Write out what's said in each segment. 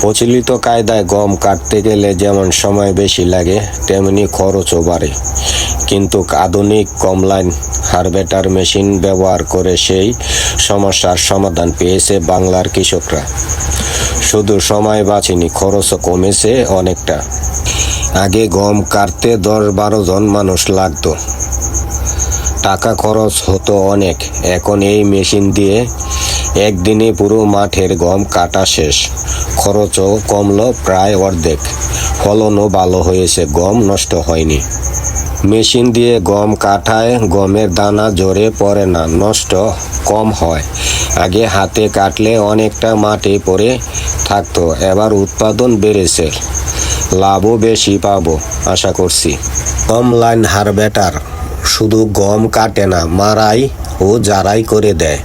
প্রচলিত কায়দায় গম কাটতে গেলে যেমন সময় বেশি লাগে তেমনি খরচও বাড়ে, কিন্তু আধুনিক কম্বাইন হারভেস্টার মেশিন ব্যবহার করে সেই সমস্যার সমাধান পেয়েছে বাংলার কৃষকরা। শুধু সময় বাঁচেনি, খরচও কমেছে অনেকটা। আগে গম কাটতে 10-12 জন মানুষ লাগতো, টাকা খরচ হতো অনেক। এখন এই মেশিন দিয়ে একদিনে পুরো মাঠের গম কাটা শেষ, খরচও কমলো প্রায় অর্ধেক, ফলনও ভালো হয়েছে, গম নষ্ট হয়নি। মেশিন দিয়ে গম কাটায় গমের দানা ঝরে পড়ে না, নষ্ট কম হয়। আগে হাতে কাটলে অনেকটা মাটি পড়ে থাকতো, এবার উৎপাদন বেড়েছে, লাভও বেশি পাবো আশা করছি। কম্বাইন হারভেস্টার শুধু গম কাটে না, মাড়াই ও ঝাড়াই করে দেয়।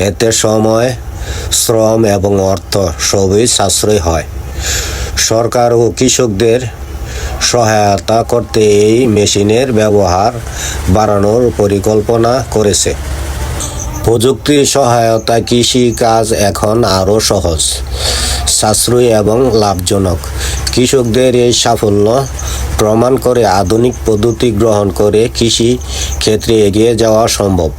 এতে সময়, শ্রম এবং অর্থ সবই সাশ্রয় হয়। সরকার ও কৃষকদের সহায়তা করতে এই মেশিনের ব্যবহার বাড়ানোর পরিকল্পনা করেছে। প্রযুক্তির সহায়তায় কৃষি কাজ এখন আরও সহজ, সাশ্রয়ী এবং লাভজনক। কৃষকদের এই সাফল্য প্রমাণ করে আধুনিক পদ্ধতি গ্রহণ করে কৃষি ক্ষেত্রে এগিয়ে যাওয়া সম্ভব,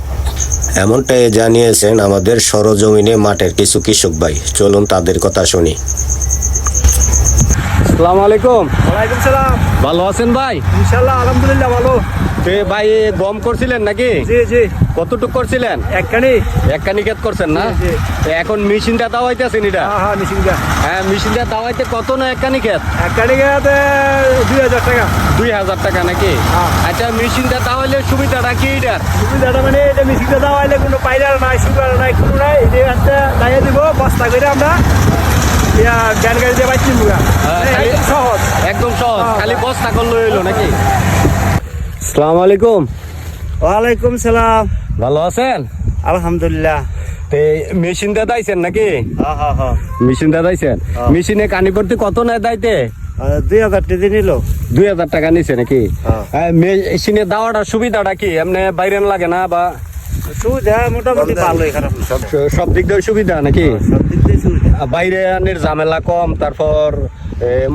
এমনটাই জানিয়েছেন আমাদের সরজমিনে মাঠের কিছু কৃষক ভাই। চলুন তাদের কথা শুনি। আসসালামু আলাইকুম। ওয়ালাইকুম সালাম। ভালো আছেন ভাই? ইনশাআল্লাহ আলহামদুলিল্লাহ ভালো। ভাই গম করছিলেন নাকি? জি জি। কতটুক করছিলেন? একখানি ক্ষেত করছেন না? জি। এখন মেশিনটা দাওয়াইতেছেন এটা? হ্যাঁ মেশিনটা। হ্যাঁ, মেশিনটা দাওয়াইতে কত না একখানি ক্ষেত? একখানি খেতে 2000 টাকা। 2000 টাকা নাকি? হ্যাঁ। আচ্ছা, মেশিনটা তাহলে সুবিধাটা কি এটার? সুবিধাটা মানে এটা মেশিনটা দেওয়াইলে কোনো পাইলার নাই, সুগার নাই, কোনো নাই। এই একটা দাইয়ে দিব, বস্তা করে আমরা ব্যান গাড়ি দিয়ে বাইছি মুগা। সহজ, একদম সহজ, হ্যাঁ। খালি বস্তা করলে হইলো নাকি? আসসালামু আলাইকুম। ওয়ালাইকুম সালাম। ভালো আছেন? আলহামদুলিল্লাহ। মেশিনটা দাইছেন নাকি? হ্যাঁ। মেশিনটা দাইছেন? হ্যাঁ। মেশিনে কানি পড়তে কত নেয় দাইতে? 2000 টাকা নিল। 2000 টাকা নিছে নাকি? হ্যাঁ। মেশিনে দাওয়াটার সুবিধাটা কি? এমনি বাইরে লাগে না বা সুবিধা মোটামুটি ভালোই, খারাপ না। সব দিক দিয়ে সুবিধা নাকি? সব দিক দিয়ে সুবিধা। বাইরে আনের ঝামেলা কম, তারপর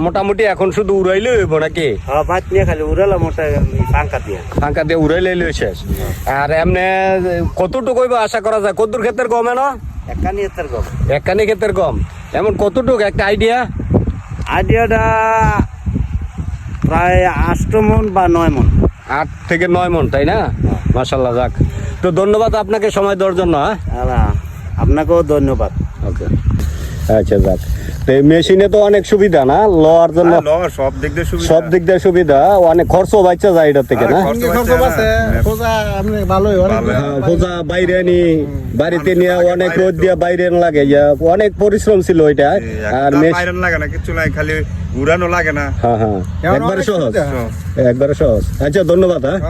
মোটামুটি এখন শুধু উড়াইলে হইব নাকি? হ্যাঁ, ভাত নিয়ে খালি উড়ালাম মোটা ফাঁকা দিয়ে উড়াইলে শেষ। আর এমনি কতটুকু হইব আশা করা যায়? কদ্দুর ক্ষেতের গম এনো? একখানি ক্ষেতের গম। এমন কতটুকু একটা আইডিয়াটা প্রায় 8 মণ বা 9 মণ। 8 থেকে 9 মণ, তাই না? মাশাআল্লাহ, যাক। তো ধন্যবাদ আপনাকে সময় দেওয়ার জন্য। আপনাকেও ধন্যবাদ। ওকে, আচ্ছা, যাক। তো মেশিনে তো অনেক সুবিধা না লওয়ার জন্য? সব দিক দিয়ে সুবিধা, অনেক খরচও বাঁচা যায় এটা থেকে না? খোঁজা বাইরে নি, বাড়িতে নিয়ে অনেক রোদ দিয়ে বাইরে লাগে, অনেক পরিশ্রম ছিল ওইটা। আর খালি উড়ানো লাগে না। হ্যাঁ, একবারে সহজ। আচ্ছা, ধন্যবাদ। হ্যাঁ।